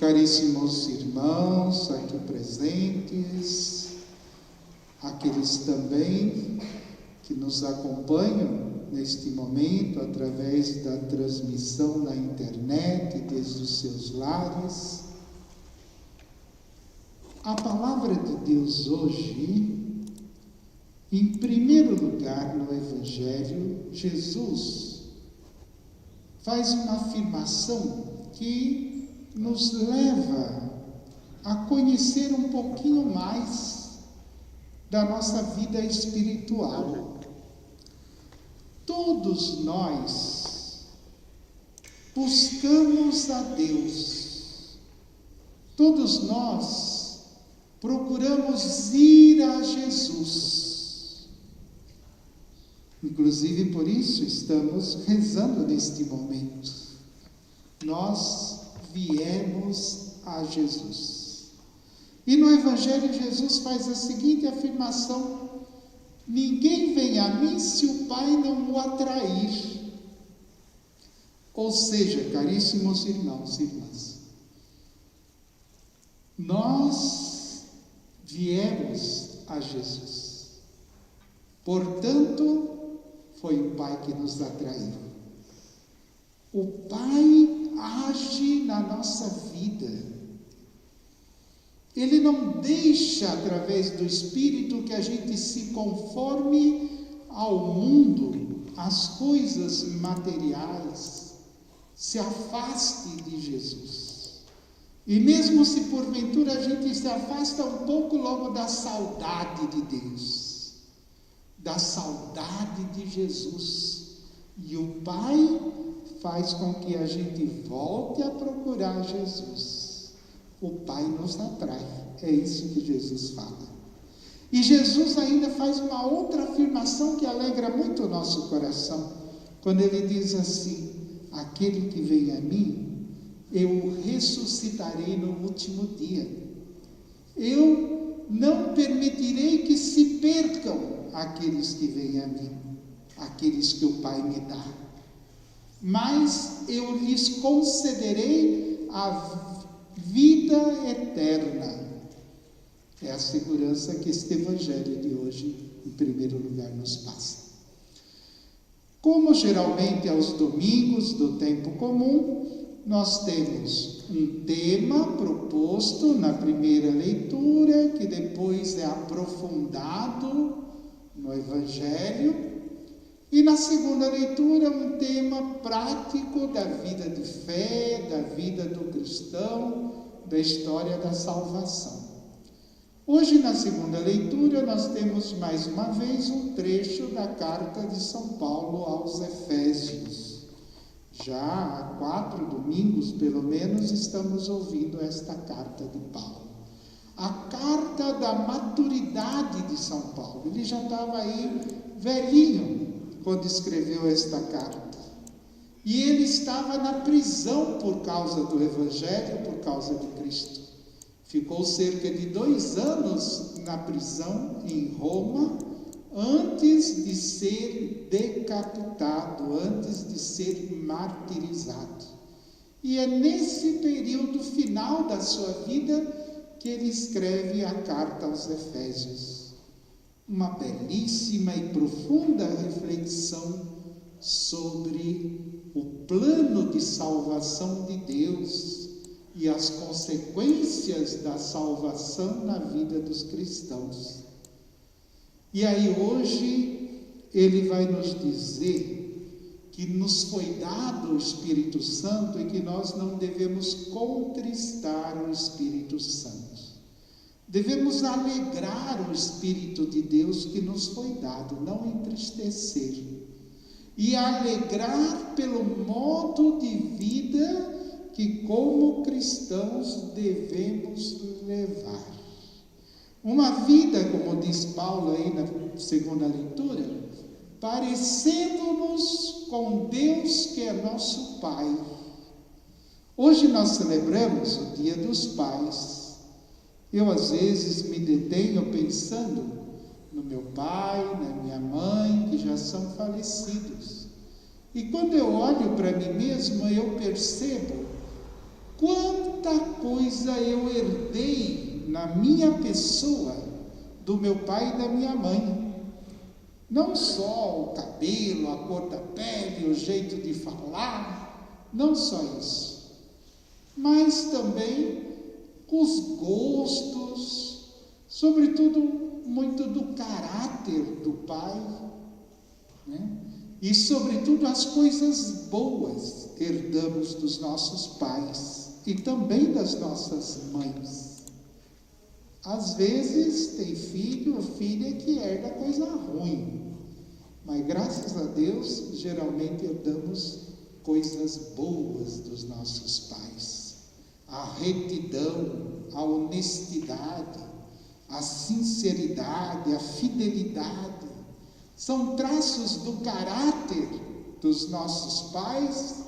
Caríssimos irmãos aqui presentes, aqueles também que nos acompanham neste momento através da transmissão na internet, desde os seus lares. A palavra de Deus hoje, em primeiro lugar no Evangelho, Jesus faz uma afirmação que nos leva a conhecer um pouquinho mais da nossa vida espiritual. Todos nós buscamos a Deus, todos nós procuramos ir a Jesus. Inclusive por isso estamos rezando neste momento. Nós viemos a Jesus. E no Evangelho Jesus faz a seguinte afirmação: ninguém vem a mim se o Pai não o atrair. Ou seja, caríssimos irmãos e irmãs, nós viemos a Jesus. Portanto, foi o Pai que nos atraiu. O Pai age na nossa vida. Ele não deixa, através do Espírito, que a gente se conforme ao mundo, às coisas materiais, se afaste de Jesus. E mesmo se porventura a gente se afasta um pouco logo da saudade de Deus, da saudade de Jesus, e o Pai faz com que a gente volte a procurar Jesus. O Pai nos atrai. É isso que Jesus fala. E Jesus ainda faz uma outra afirmação que alegra muito o nosso coração, quando ele diz assim: aquele que vem a mim, eu o ressuscitarei no último dia. Eu não permitirei que se percam aqueles que vêm a mim, aqueles que o Pai me dá, mas eu lhes concederei a vida eterna. É a segurança que este Evangelho de hoje, em primeiro lugar, nos passa. Como geralmente aos domingos do tempo comum, nós temos um tema proposto na primeira leitura, que depois é aprofundado no Evangelho, e na segunda leitura, um tema prático da vida de fé, da vida do cristão, da história da salvação. Hoje, na segunda leitura, nós temos mais uma vez um trecho da carta de São Paulo aos Efésios. Já há 4 domingos, pelo menos, estamos ouvindo esta carta de Paulo. A carta da maturidade de São Paulo. Ele já estava aí velhinho quando escreveu esta carta. E ele estava na prisão por causa do Evangelho, por causa de Cristo. Ficou cerca de 2 anos na prisão em Roma, antes de ser decapitado, antes de ser martirizado. E é nesse período final da sua vida que ele escreve a carta aos Efésios. Uma belíssima e profunda reflexão sobre o plano de salvação de Deus e as consequências da salvação na vida dos cristãos. E aí hoje ele vai nos dizer que nos foi dado o Espírito Santo e que nós não devemos contristar o Espírito Santo. Devemos alegrar o Espírito de Deus que nos foi dado, não entristecer. E alegrar pelo modo de vida que, como cristãos, devemos levar. Uma vida, como diz Paulo aí na segunda leitura, parecendo-nos com Deus que é nosso Pai. Hoje nós celebramos o Dia dos Pais. Eu, às vezes, me detenho pensando no meu pai, na minha mãe, que já são falecidos. E quando eu olho para mim mesmo, eu percebo quanto quanta coisa eu herdei na minha pessoa do meu pai e da minha mãe. Não só o cabelo, a cor da pele, o jeito de falar, não só isso, mas também os gostos, sobretudo muito do caráter do pai, né? E sobretudo as coisas boas herdamos dos nossos pais e também das nossas mães. Às vezes tem filho ou filha que herda coisa ruim, mas graças a Deus geralmente herdamos coisas boas dos nossos pais. A retidão, a honestidade, a sinceridade, a fidelidade, são traços do caráter dos nossos pais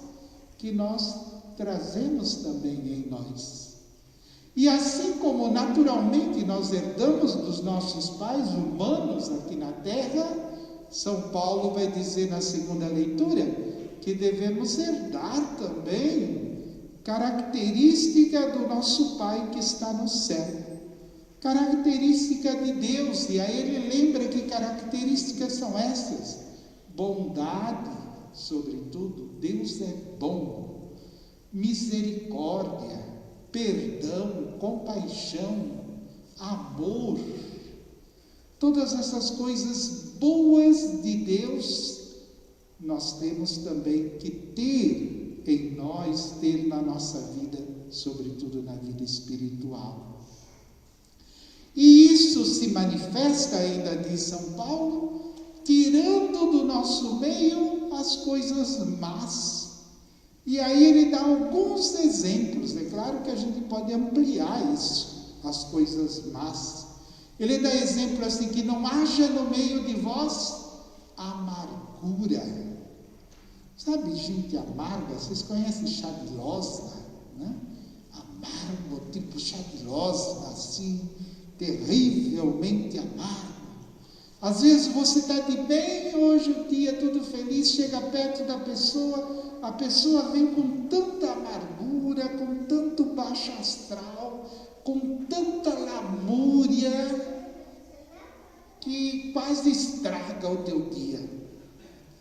que nós trazemos também em nós. E assim como naturalmente nós herdamos dos nossos pais humanos aqui na terra, São Paulo vai dizer na segunda leitura que devemos herdar também característica do nosso Pai que está no céu. Característica de Deus, e aí ele lembra que características são essas: bondade, sobretudo, Deus é bom, misericórdia, perdão, compaixão, amor, todas essas coisas boas de Deus, nós temos também que ter em nós, ter na nossa vida, sobretudo na vida espiritual. E isso se manifesta, ainda diz São Paulo, tirando do nosso meio as coisas más. E aí ele dá alguns exemplos, é claro que a gente pode ampliar isso, as coisas más. Ele dá exemplo assim, que não haja no meio de vós amargura. Sabe, gente amarga, vocês conhecem chá de losna, né? Amargo, tipo chá de losna, assim, terrivelmente amargo. Às vezes você está de bem, hoje o dia tudo feliz, chega perto da pessoa, a pessoa vem com tanta amargura, com tanto baixo astral, com tanta lamúria, que quase estraga o teu dia.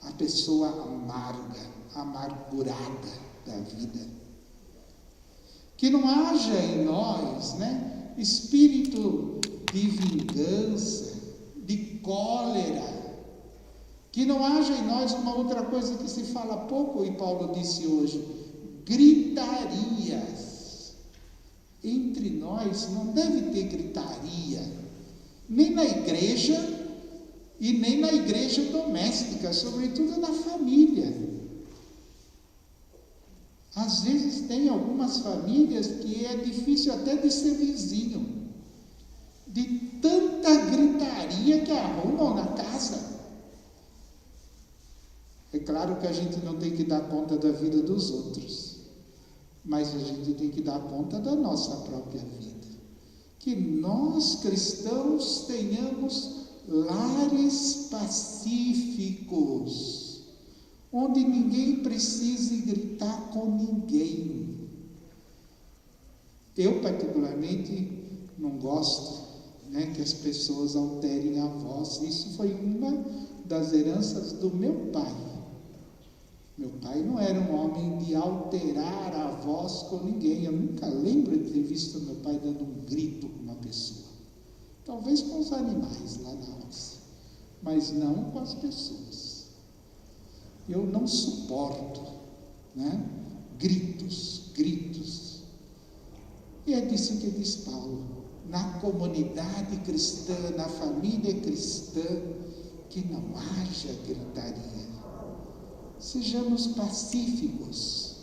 A pessoa amarga, amargurada da vida. Que não haja em nós, né, espírito de vingança, de cólera. Que não haja em nós uma outra coisa que se fala pouco, e Paulo disse hoje, gritarias. Entre nós não deve ter gritaria, nem na igreja e nem na igreja doméstica, sobretudo na família. Às vezes tem algumas famílias que é difícil até de ser vizinho, de tanta gritaria que arrumam na casa. É claro que a gente não tem que dar conta da vida dos outros, mas a gente tem que dar conta da nossa própria vida. Que nós, cristãos, tenhamos lares pacíficos, onde ninguém precise gritar com ninguém. Eu, particularmente, não gosto, né, que as pessoas alterem a voz. Isso foi uma das heranças do meu pai. Meu pai não era um homem de alterar a voz com ninguém. Eu nunca lembro de ter visto meu pai dando um grito com uma pessoa. Talvez com os animais lá na roça, mas não com as pessoas. Eu não suporto, né, gritos. E é disso que diz Paulo. Na comunidade cristã, na família cristã, que não haja gritaria. Sejamos pacíficos,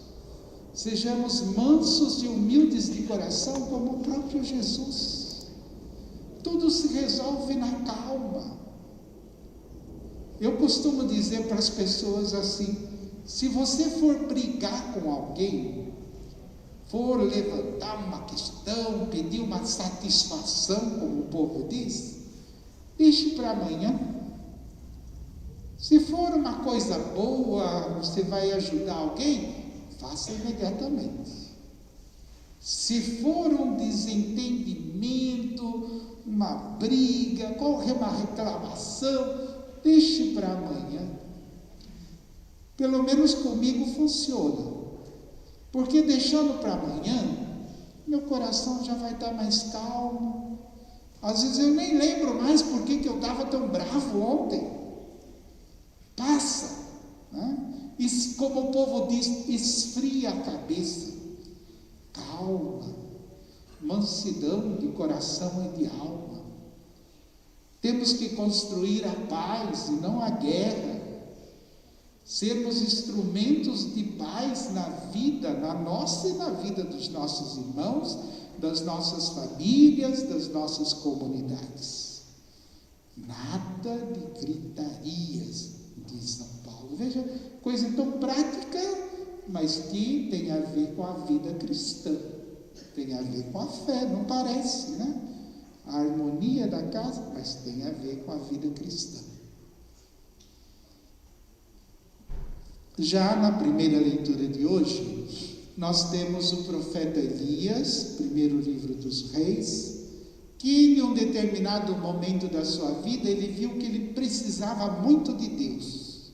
sejamos mansos e humildes de coração, como o próprio Jesus. Tudo se resolve na calma. Eu costumo dizer para as pessoas assim: se você for brigar com alguém, for levantar uma questão, pedir uma satisfação, como o povo diz, deixe para amanhã. Se for uma coisa boa, você vai ajudar alguém, faça imediatamente. Se for um desentendimento, uma briga, qualquer uma reclamação, deixe para amanhã. Pelo menos comigo funciona. Porque deixando para amanhã, meu coração já vai estar mais calmo. Às vezes eu nem lembro mais por que eu estava tão bravo ontem. Passa, né? E, como o povo diz, esfria a cabeça. Calma, mansidão de coração e de alma. Temos que construir a paz e não a guerra. Sermos instrumentos de paz na vida, na nossa e na vida dos nossos irmãos, das nossas famílias, das nossas comunidades. Nada de gritarias, diz São Paulo. Veja, coisa tão prática, mas que tem a ver com a vida cristã, tem a ver com a fé, não parece, né? A harmonia da casa, mas tem a ver com a vida cristã. Já na primeira leitura de hoje, nós temos o profeta Elias, primeiro livro dos Reis, que em um determinado momento da sua vida, ele viu que ele precisava muito de Deus.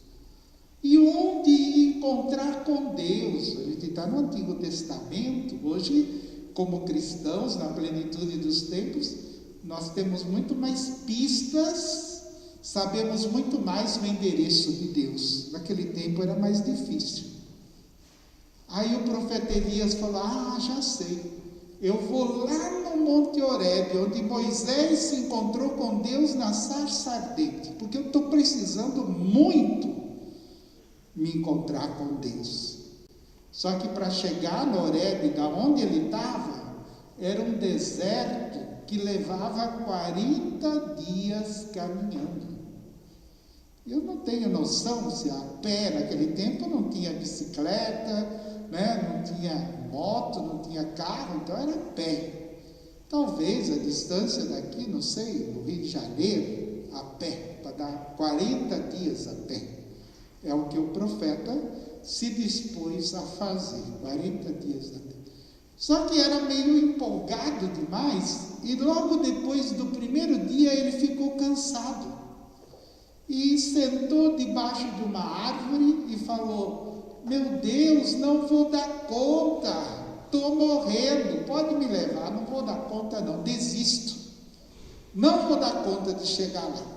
E onde encontrar com Deus? A gente está no Antigo Testamento, hoje, como cristãos, na plenitude dos tempos, nós temos muito mais pistas, sabemos muito mais o endereço de Deus. Naquele tempo era mais difícil. Aí o profeta Elias falou: já sei, eu vou lá no Monte Horebe, onde Moisés se encontrou com Deus na sarça ardente, porque eu estou precisando muito me encontrar com Deus. Só que para chegar no Horebe, da onde ele estava, era um deserto que levava 40 dias caminhando. Eu não tenho noção se a pé, naquele tempo não tinha bicicleta, né? Não tinha moto, não tinha carro, então era a pé. Talvez a distância daqui, não sei, no Rio de Janeiro, a pé, para dar 40 dias a pé. É o que o profeta se dispôs a fazer, 40 dias a pé. Só que era meio empolgado demais, e logo depois do primeiro dia ele ficou cansado. E sentou debaixo de uma árvore e falou: meu Deus, não vou dar conta, estou morrendo, pode me levar, não vou dar conta não, desisto, não vou dar conta de chegar lá.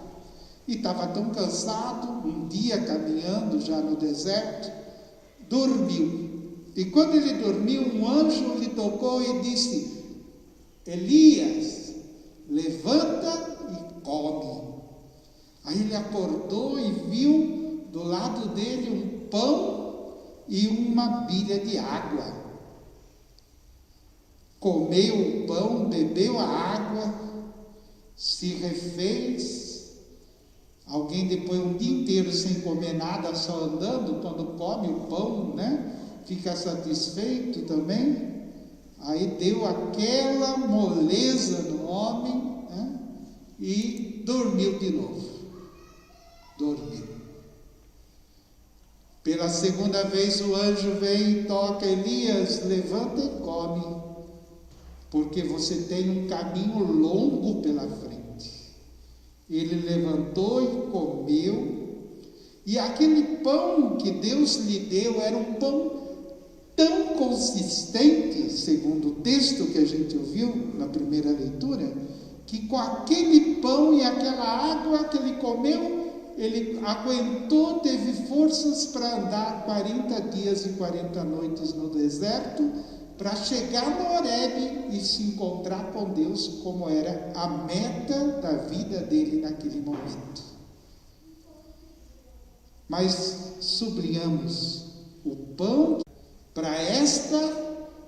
E estava tão cansado, um dia caminhando já no deserto, dormiu. E quando ele dormiu, um anjo lhe tocou e disse: Elias, levanta e come. Aí ele acordou e viu do lado dele um pão e uma bilha de água. Comeu o pão, bebeu a água, se refez. Alguém depois um dia inteiro sem comer nada, só andando, quando come o pão, né? Fica satisfeito também. Aí deu aquela moleza no homem, né? E dormiu de novo. Dormiu. Pela segunda vez o anjo vem e toca: Elias, levanta e come, porque você tem um caminho longo pela frente. Ele levantou e comeu, e aquele pão que Deus lhe deu era um pão tão consistente, segundo o texto que a gente ouviu na primeira leitura, que com aquele pão e aquela água que ele comeu, ele aguentou, teve forças para andar 40 dias e 40 noites no deserto, para chegar no Horebe e se encontrar com Deus, como era a meta da vida dele naquele momento. Mas sublinhamos o pão para esta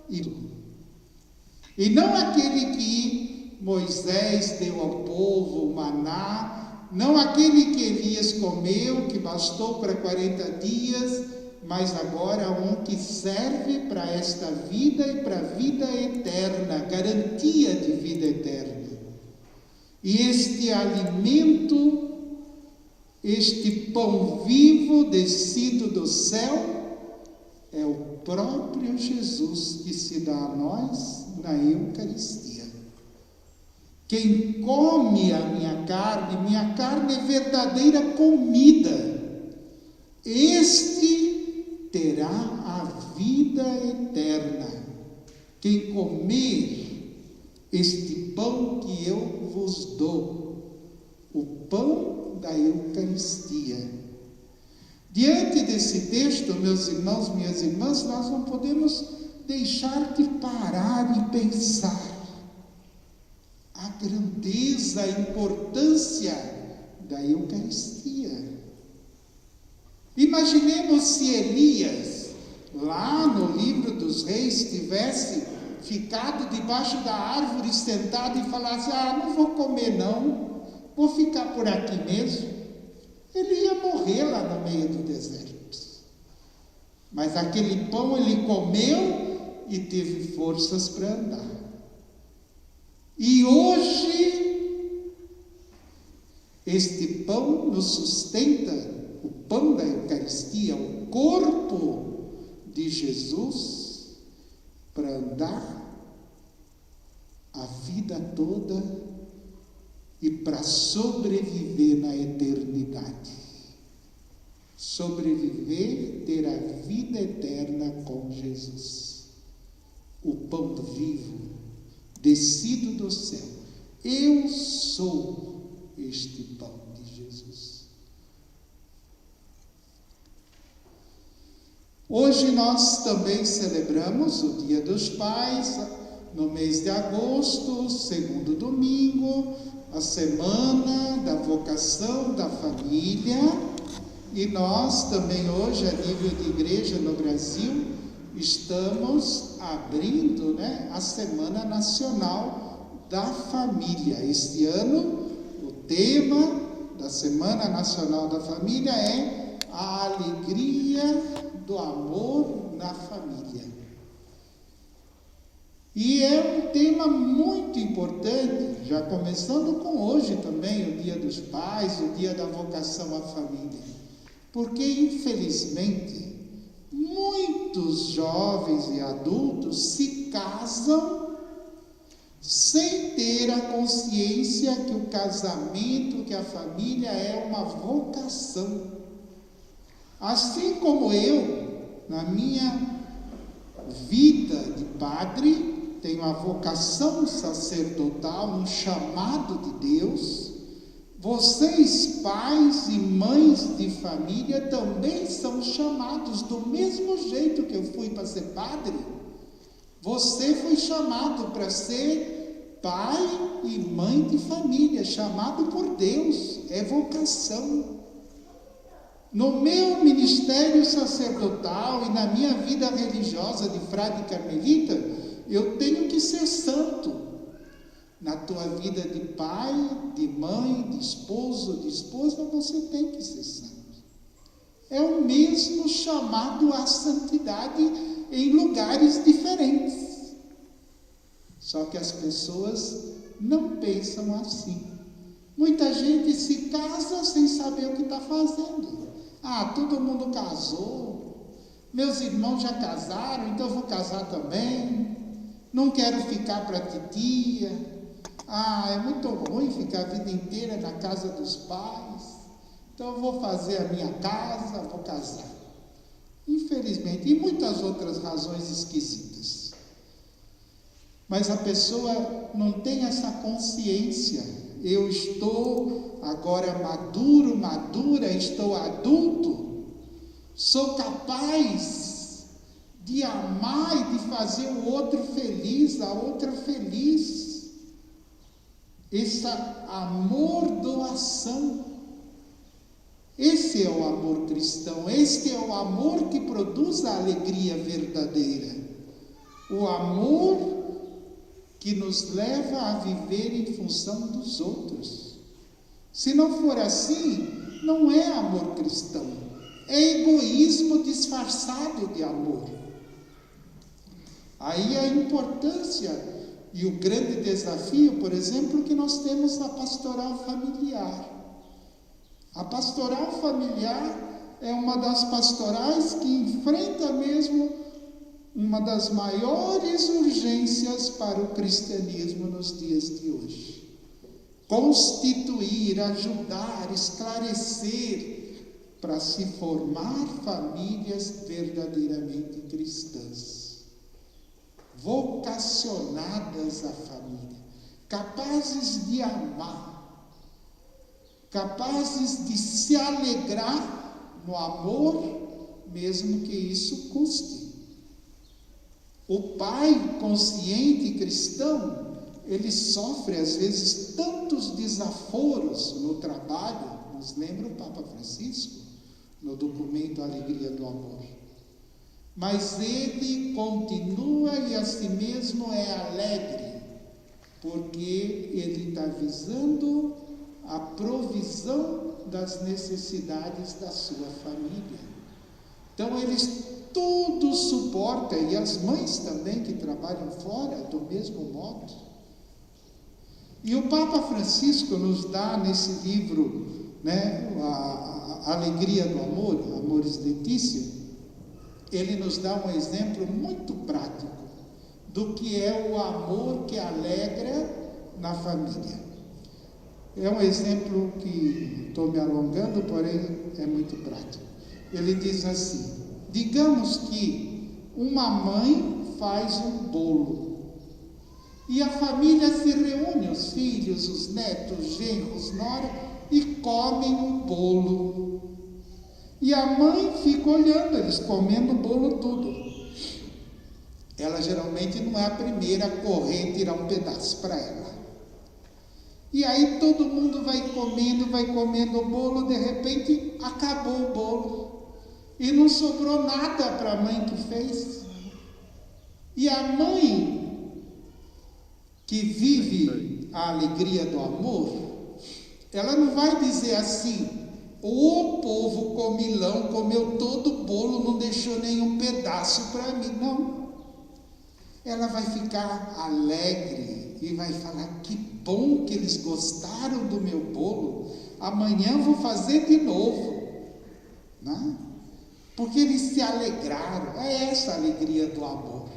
e não aquele que Moisés deu ao povo, o maná, não aquele que Elias comeu, que bastou para 40 dias, mas agora um que serve para esta vida e para a vida eterna, garantia de vida eterna. E este alimento, este pão vivo descido do céu, é o próprio Jesus que se dá a nós na Eucaristia. Quem come a minha carne é verdadeira comida. Este terá a vida eterna. Quem comer este pão que eu vos dou, o pão da Eucaristia. Diante desse texto, meus irmãos, minhas irmãs, nós não podemos deixar de parar e pensar a grandeza, a importância da Eucaristia. Imaginemos se Elias, lá no livro dos Reis, tivesse ficado debaixo da árvore sentado e falasse: não vou comer não, vou ficar por aqui mesmo. Ele ia morrer lá no meio do deserto. Mas aquele pão ele comeu e teve forças para andar. E hoje, este pão nos sustenta, o pão da Eucaristia, o corpo de Jesus, para andar a vida toda e para sobreviver na eternidade. Sobreviver, ter a vida eterna com Jesus. O pão vivo, descido do céu. Eu sou este pão de Jesus. Hoje nós também celebramos o Dia dos Pais, no mês de agosto, segundo domingo, a semana da vocação da família, e nós também hoje, a nível de igreja no Brasil, estamos abrindo, a Semana Nacional da Família. Este ano, o tema da Semana Nacional da Família é a alegria do amor na família. E é um tema muito importante, já começando com hoje também, o Dia dos Pais, o Dia da Vocação à Família. Porque, infelizmente, muitos jovens e adultos se casam sem ter a consciência que o casamento, que a família é uma vocação. Assim como eu, na minha vida de padre, tenho a vocação sacerdotal, um chamado de Deus, vocês, pais e mães de família, também são chamados do mesmo jeito que eu fui para ser padre. Você foi chamado para ser pai e mãe de família, chamado por Deus, é vocação. No meu ministério sacerdotal e na minha vida religiosa de frade carmelita, eu tenho que ser santo. Na tua vida de pai, de mãe, de esposo, de esposa, você tem que ser santo. É o mesmo chamado à santidade em lugares diferentes. Só que as pessoas não pensam assim. Muita gente se casa sem saber o que está fazendo. Todo mundo casou, meus irmãos já casaram, então eu vou casar também. Não quero ficar para titia. É muito ruim ficar a vida inteira na casa dos pais. Então eu vou fazer a minha casa, vou casar. Infelizmente, e muitas outras razões esquisitas. Mas a pessoa não tem essa consciência. Eu estou agora madura, estou adulto, sou capaz de amar e de fazer o outro feliz, a outra feliz. Esse amor doação, esse é o amor cristão, este é o amor que produz a alegria verdadeira, o amor que nos leva a viver em função dos outros. Se não for assim, não é amor cristão, é egoísmo disfarçado de amor. Aí a importância e o grande desafio, por exemplo, que nós temos na pastoral familiar. A pastoral familiar é uma das pastorais que enfrenta mesmo uma das maiores urgências para o cristianismo nos dias de hoje. Constituir, ajudar, esclarecer, para se formar famílias verdadeiramente cristãs, vocacionadas à família, capazes de amar, capazes de se alegrar no amor, mesmo que isso custe. O pai consciente cristão, ele sofre às vezes tantos desaforos no trabalho, nos lembra o Papa Francisco, no documento Alegria do Amor. Mas ele continua e a si mesmo é alegre, porque ele está visando a provisão das necessidades da sua família. Então eles tudo suportam, e as mães também que trabalham fora, do mesmo modo. E o Papa Francisco nos dá nesse livro, a Alegria do Amor, Amoris Laetitia, ele nos dá um exemplo muito prático do que é o amor que alegra na família. É um exemplo que estou me alongando, porém é muito prático. Ele diz assim: digamos que uma mãe faz um bolo e a família se reúne, os filhos, os netos, os genros, nora, e comem o bolo. E a mãe fica olhando eles comendo o bolo tudo. Ela geralmente não é a primeira a correr e tirar um pedaço para ela. E aí todo mundo vai comendo o bolo, de repente acabou o bolo. E não sobrou nada para a mãe que fez. E a mãe que vive a alegria do amor, ela não vai dizer assim: o povo comilão comeu todo o bolo, não deixou nenhum pedaço para mim. Não. Ela vai ficar alegre e vai falar: que bom que eles gostaram do meu bolo, amanhã vou fazer de novo. Né? Porque eles se alegraram. É essa a alegria do amor.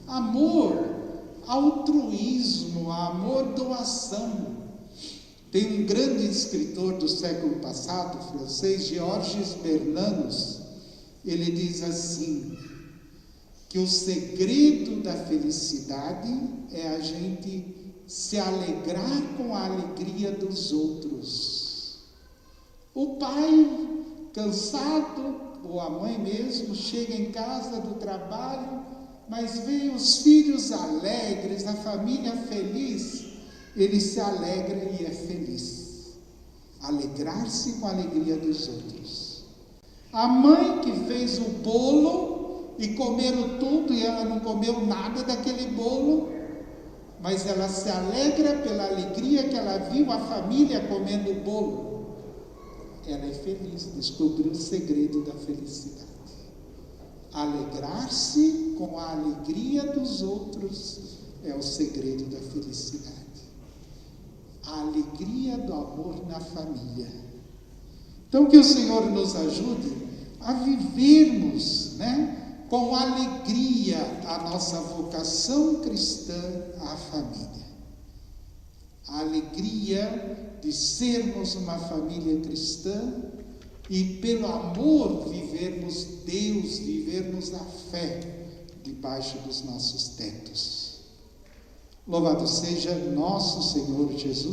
Amor, altruísmo, amor, doação. Tem um grande escritor do século passado, francês, Georges Bernanos, ele diz assim, que o segredo da felicidade é a gente se alegrar com a alegria dos outros. O pai, cansado, ou a mãe mesmo, chega em casa do trabalho, mas vê os filhos alegres, a família feliz, ele se alegra e é feliz. Alegrar-se com a alegria dos outros. A mãe que fez o bolo e comeram tudo e ela não comeu nada daquele bolo, mas ela se alegra pela alegria que ela viu a família comendo o bolo. Ela é feliz, descobriu o segredo da felicidade. Alegrar-se com a alegria dos outros é o segredo da felicidade. A alegria do amor na família. Então que o Senhor nos ajude a vivermos, com alegria a nossa vocação cristã à família. A alegria de sermos uma família cristã e pelo amor vivermos Deus, vivermos a fé debaixo dos nossos tetos. Louvado seja nosso Senhor Jesus.